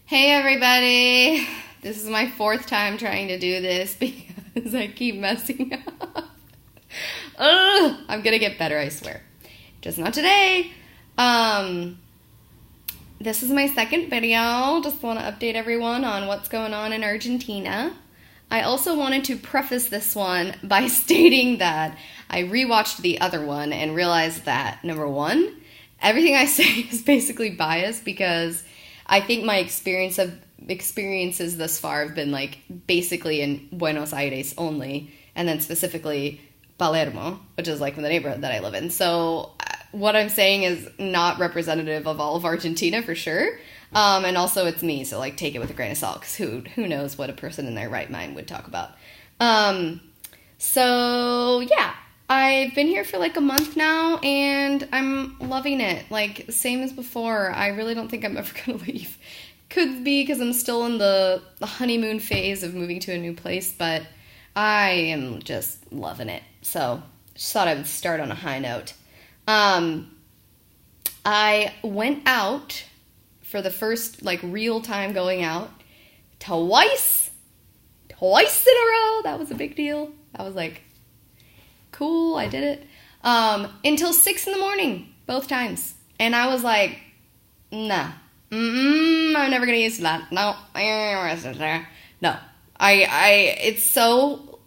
Hey everybody! This is my fourth time trying to do this because I keep messing up. Ugh, I'm gonna get better, I swear. Just not today. This is my second video. Just want to update everyone on what's going on in Argentina. I also wanted to preface this one by stating that I rewatched the other one and realized that, number one, everything I say is basically biased because I think my experiences thus far have been like basically in Buenos Aires only, and then specifically Palermo, which is like the neighborhood that I live in. So what I'm saying is not representative of all of Argentina for sure. And also it's me, so like take it with a grain of salt, because who knows what a person in their right mind would talk about. So yeah, I've been here for like a month now, and I'm loving it. Like, same as before. I really don't think I'm ever gonna leave. Could be because I'm still in the honeymoon phase of moving to a new place, but I am just loving it. So, just thought I would start on a high note. I went out for the first, like, real time going out twice in a row. That was a big deal. I was like, cool, I did it. Until 6 in.the.morning, both times. And I was like, nah. I'm never gonna use that. No. No. It's so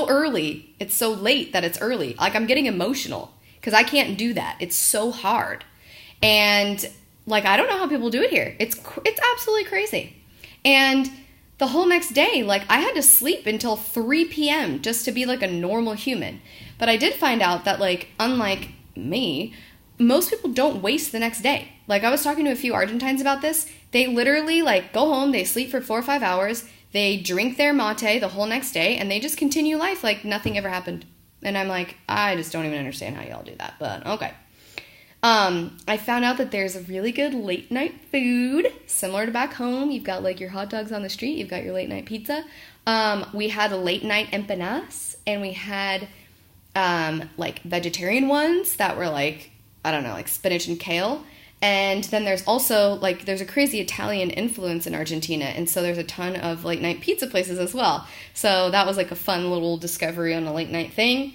early. It's so late that it's early. Like, I'm getting emotional because I can't do that. It's so hard. And, like, I don't know how people do it here. It's absolutely crazy. And the whole next day, like, I had to sleep until 3 p.m. just to be, like, a normal human. But I did find out that, like, unlike me, most people don't waste the next day. Like, I was talking to a few Argentines about this. They literally, like, go home, they sleep for 4 or 5 hours, they drink their mate the whole next day, and they just continue life like nothing ever happened. And I'm like, I just don't even understand how y'all do that, but okay. I found out that there's a really good late night food, similar to back home. You've got like your hot dogs on the street, you've got your late night pizza. We had a late night empanadas, and we had like vegetarian ones that were like, I don't know, like spinach and kale. And then there's also like, there's a crazy Italian influence in Argentina, and so there's a ton of late night pizza places as well. So that was like a fun little discovery on a late night thing.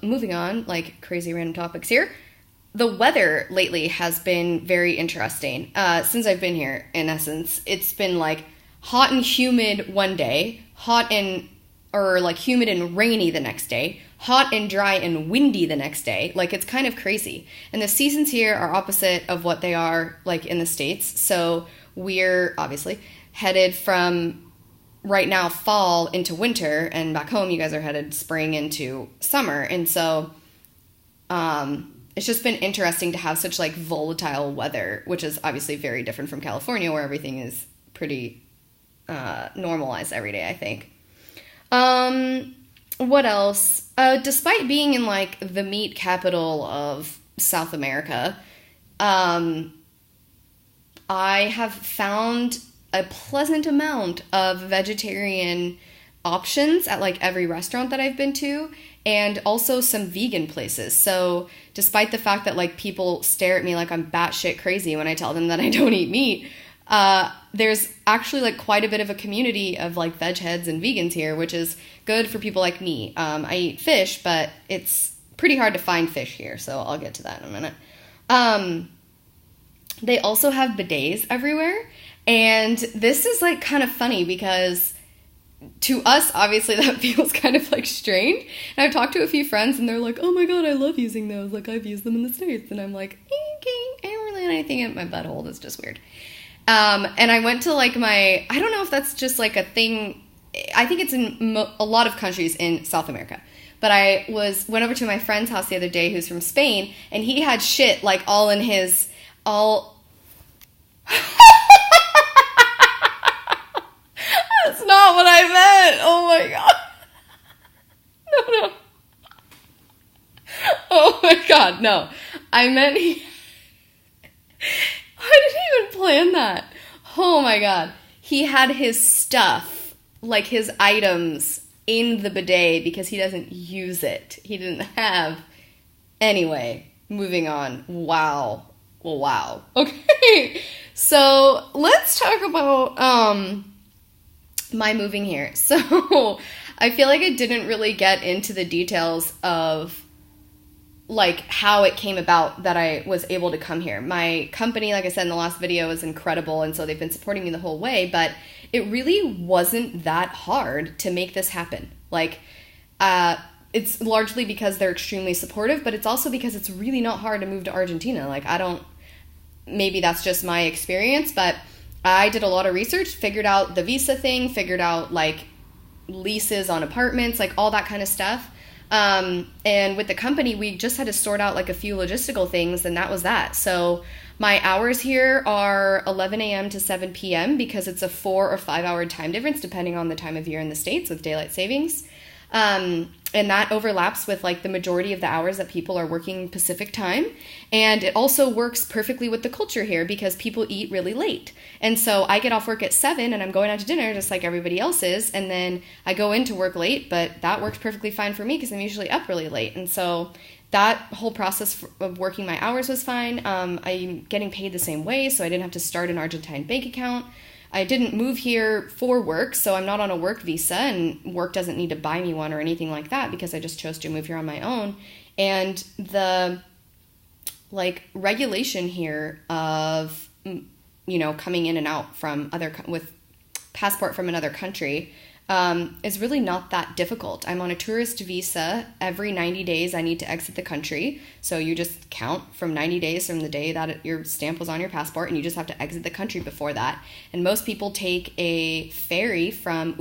Moving on, like crazy random topics here. The weather lately has been very interesting. Since I've been here, in essence, it's been like hot and humid one day, humid and rainy the next day, hot and dry and windy the next day. Like, it's kind of crazy. And the seasons here are opposite of what they are like in the States. So we're obviously headed from right now fall into winter, and back home you guys are headed spring into summer. And so it's just been interesting to have such like volatile weather, which is obviously very different from California, where everything is pretty normalized every day, I think. What else? Despite being in like the meat capital of South America, I have found a pleasant amount of vegetarian options at like every restaurant that I've been to, and also some vegan places. So despite the fact that like people stare at me like I'm batshit crazy when I tell them that I don't eat meat, there's actually like quite a bit of a community of like veg heads and vegans here, which is good for people like me. I eat fish, but it's pretty hard to find fish here, so I'll get to that in a minute. They also have bidets everywhere, and this is like kind of funny because to us, obviously, that feels kind of like strange. And I've talked to a few friends, and they're like, oh my god, I love using those. Like, I've used them in the States. And I'm like, okay, I don't really have anything in my butthole. That's just weird. And I went to like I don't know if that's just like a thing. I think it's in a lot of countries in South America. But I went over to my friend's house the other day who's from Spain, and he had shit like all in his, That's not what I meant. Oh my god. No. Oh my god, no. I meant I didn't even plan that. Oh my god. He had his stuff, like his items, in the bidet because he doesn't use it. He didn't have. Anyway, moving on. Wow. Wow. Okay. So let's talk about my moving here. So I feel like I didn't really get into the details of like how it came about that I was able to come here. My company, like I said in the last video, is incredible, and so they've been supporting me the whole way, but it really wasn't that hard to make this happen. Like, it's largely because they're extremely supportive, but it's also because it's really not hard to move to Argentina. Like, maybe that's just my experience, but I did a lot of research, figured out the visa thing, figured out like leases on apartments, like all that kind of stuff. And with the company, we just had to sort out like a few logistical things, and that was that. So my hours here are 11 a.m. to 7 p.m. because it's a 4 or 5 hour time difference depending on the time of year in the States with daylight savings. And that overlaps with like the majority of the hours that people are working Pacific time. And it also works perfectly with the culture here because people eat really late. And so I get off work at 7 and I'm going out to dinner just like everybody else is. And then I go into work late, but that works perfectly fine for me because I'm usually up really late. And so that whole process of working my hours was fine. I'm getting paid the same way, so I didn't have to start an Argentine bank account. I didn't move here for work, so I'm not on a work visa, and work doesn't need to buy me one or anything like that because I just chose to move here on my own. And the like regulation here of, you know, coming in and out from with passport from another country is really not that difficult. I'm on a tourist visa. Every 90 days I need to exit the country. So you just count from 90 days from the day that your stamp was on your passport, and you just have to exit the country before that. And most people take a ferry from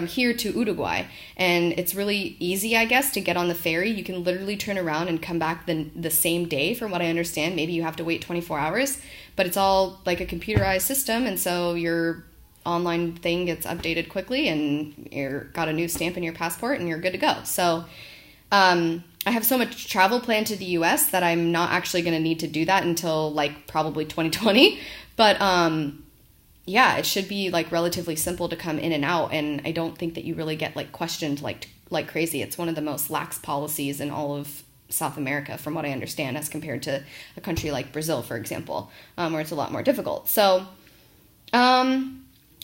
here to Uruguay, and it's really easy, I guess, to get on the ferry. You can literally turn around and come back the same day, from what I understand. Maybe you have to wait 24 hours, but it's all like a computerized system, and so your online thing gets updated quickly and you've got a new stamp in your passport and you're good to go. So I have so much travel planned to the US that I'm not actually going to need to do that until like probably 2020. But yeah, it should be like relatively simple to come in and out, and I don't think that you really get like questioned like crazy. It's one of the most lax policies in all of South America, from what I understand, as compared to a country like Brazil, for example, where it's a lot more difficult. So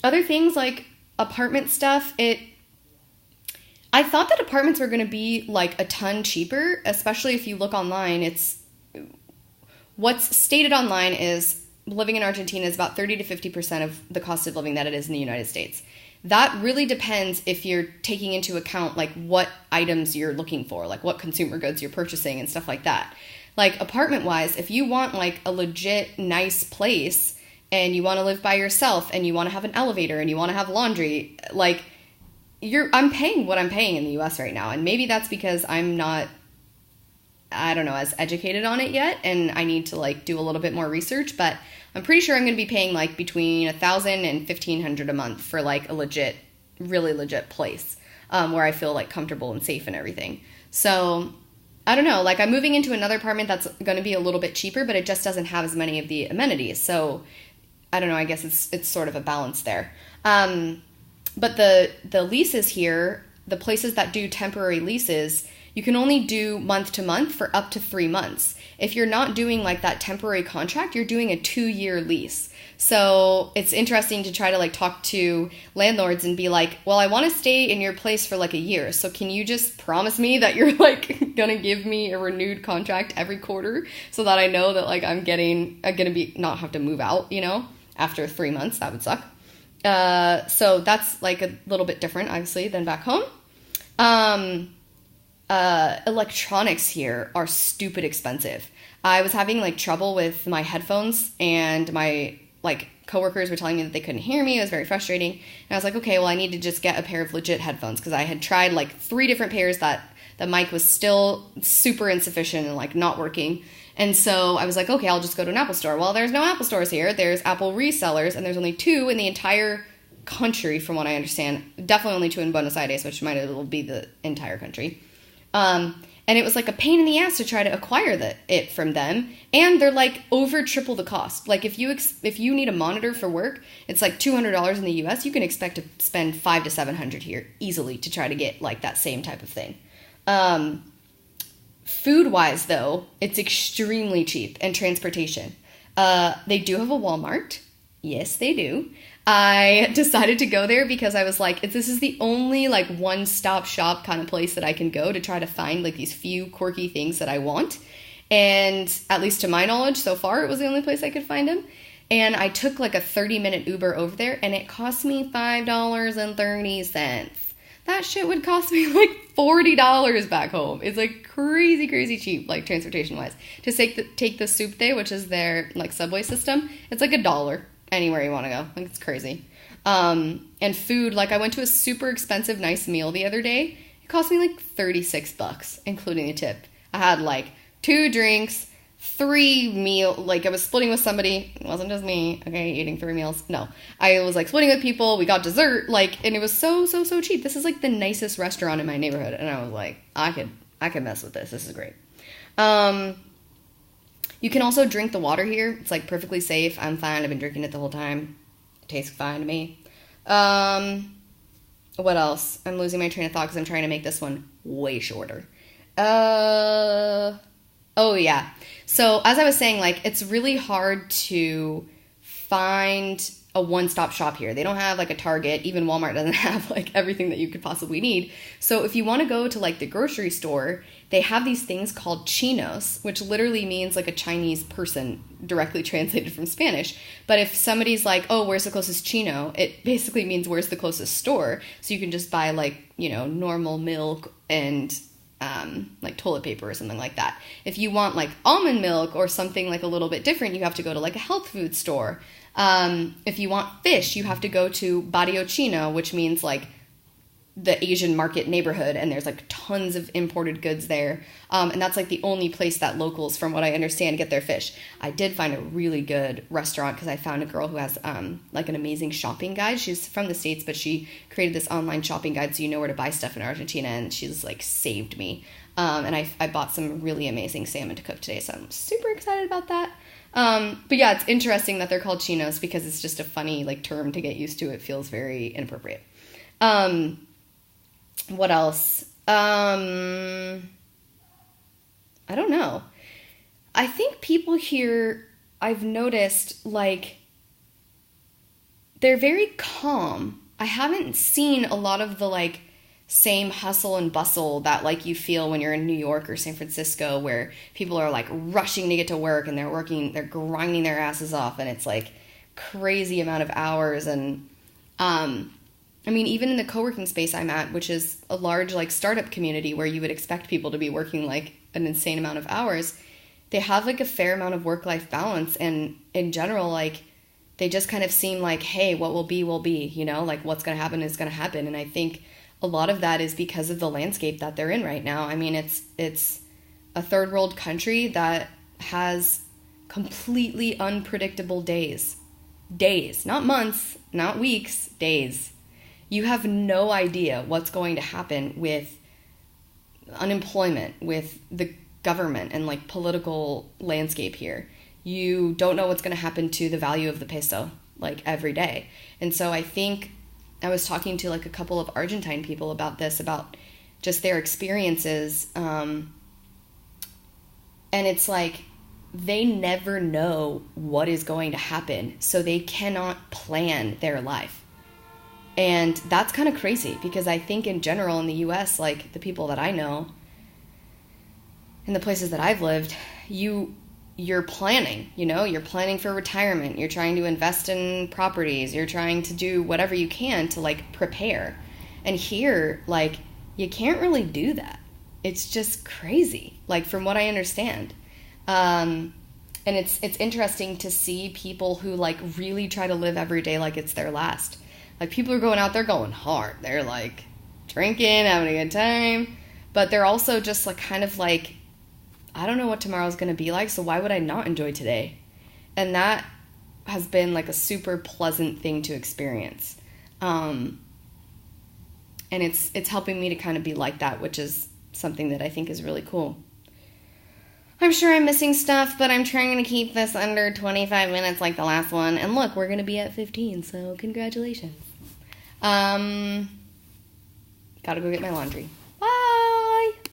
other things like apartment stuff, I thought that apartments were going to be like a ton cheaper, especially if you look online. What's stated online is living in Argentina is about 30 to 50% of the cost of living that it is in the United States. That really depends if you're taking into account like what items you're looking for, like what consumer goods you're purchasing and stuff like that. Like apartment wise, if you want like a legit nice place and you want to live by yourself and you want to have an elevator and you want to have laundry, like I'm paying what I'm paying in the US right now. And maybe that's because I'm not, I don't know, as educated on it yet, and I need to like do a little bit more research, but I'm pretty sure I'm going to be paying like between $1,000 and $1,500 a month for like a legit, really legit place where I feel like comfortable and safe and everything. So I don't know, like I'm moving into another apartment that's going to be a little bit cheaper, but it just doesn't have as many of the amenities. So I don't know, I guess it's sort of a balance there. But the leases here, the places that do temporary leases, you can only do month to month for up to 3 months. If you're not doing like that temporary contract, you're doing a 2-year lease. So it's interesting to try to like talk to landlords and be like, well, I want to stay in your place for like a year. So can you just promise me that you're like going to give me a renewed contract every quarter so that I know that like I'm going to be not have to move out, you know? After 3 months, that would suck. So that's like a little bit different, obviously, than back home. Electronics here are stupid expensive. I was having like trouble with my headphones, and my like coworkers were telling me that they couldn't hear me. It was very frustrating. And I was like, okay, well, I need to just get a pair of legit headphones, because I had tried like 3 different pairs that the mic was still super insufficient and like not working. And so I was like, okay, I'll just go to an Apple store. Well, there's no Apple stores here. There's Apple resellers, and there's only 2 in the entire country, from what I understand. Definitely only 2 in Buenos Aires, which might as well be the entire country. And it was like a pain in the ass to try to acquire it from them. And they're like over triple the cost. Like if you need a monitor for work, it's like $200 in the US. You can expect to spend $500 to $700 here easily to try to get like that same type of thing. Food-wise, though, it's extremely cheap, and transportation. They do have a Walmart. Yes, they do. I decided to go there because I was like, if this is the only like one-stop shop kind of place that I can go to try to find like these few quirky things that I want. And at least to my knowledge, so far, it was the only place I could find them. And I took like a 30-minute Uber over there, and it cost me $5.30. That shit would cost me like $40 back home. It's like crazy, crazy cheap, like transportation-wise. To take the Soup Day, which is their like subway system, it's like $1 anywhere you want to go. Like, it's crazy. And food, like I went to a super expensive, nice meal the other day. It cost me like $36, including a tip. I had like 2 drinks, 3 meal, like I was splitting with somebody. It wasn't just me, okay, eating 3 meals. No, I was like splitting with people. We got dessert, like, and it was so cheap. This is like the nicest restaurant in my neighborhood. And I was like, I could mess with this. This is great. You can also drink the water here. It's like perfectly safe. I'm fine. I've been drinking it the whole time. It tastes fine to me. What else? I'm losing my train of thought because I'm trying to make this one way shorter. Oh yeah. So as I was saying, like, it's really hard to find a one-stop shop here. They don't have like a Target. Even Walmart doesn't have like everything that you could possibly need. So if you want to go to like the grocery store, they have these things called chinos, which literally means like a Chinese person, directly translated from Spanish. But if somebody's like, oh, where's the closest chino? It basically means where's the closest store. So you can just buy like, you know, normal milk and like toilet paper or something like that. If you want like almond milk or something like a little bit different, you have to go to like a health food store. If you want fish, you have to go to Barrio Chino, which means like the Asian market neighborhood, and there's like tons of imported goods there. And that's like the only place that locals, from what I understand, get their fish. I did find a really good restaurant because I found a girl who has like an amazing shopping guide. She's from the States, but she created this online shopping guide so you know where to buy stuff in Argentina, and she's like saved me. And I bought some really amazing salmon to cook today, so I'm super excited about that. But yeah, it's interesting that they're called chinos because it's just a funny like term to get used to. It feels very inappropriate. What else? I don't know. I think people here, I've noticed, like, they're very calm. I haven't seen a lot of the, like, same hustle and bustle that, like, you feel when you're in New York or San Francisco, where people are, like, rushing to get to work and they're grinding their asses off, and it's, like, crazy amount of hours. And, I mean, even in the co-working space I'm at, which is a large, like, startup community where you would expect people to be working, like, an insane amount of hours, they have, like, a fair amount of work-life balance. And in general, like, they just kind of seem like, hey, what will be, you know? Like, what's going to happen is going to happen. And I think a lot of that is because of the landscape that they're in right now. I mean, it's a third world country that has completely unpredictable days. Days. Not months, not weeks, days. You have no idea what's going to happen with unemployment, with the government and like political landscape here. You don't know what's going to happen to the value of the peso like every day. And so I think I was talking to like a couple of Argentine people about this, about just their experiences. And it's like they never know what is going to happen, so they cannot plan their life. And that's kind of crazy because I think in general in the US, like the people that I know in the places that I've lived, you're planning, you know, you're planning for retirement. You're trying to invest in properties. You're trying to do whatever you can to like prepare. And here, like, you can't really do that. It's just crazy, like from what I understand. And it's interesting to see people who like really try to live every day like it's their last. Like, people are going out, they're going hard. They're, like, drinking, having a good time. But they're also just, like, kind of like, I don't know what tomorrow's going to be like, so why would I not enjoy today? And that has been, like, a super pleasant thing to experience. And it's helping me to kind of be like that, which is something that I think is really cool. I'm sure I'm missing stuff, but I'm trying to keep this under 25 minutes like the last one. And look, we're going to be at 15, so congratulations. Gotta go get my laundry.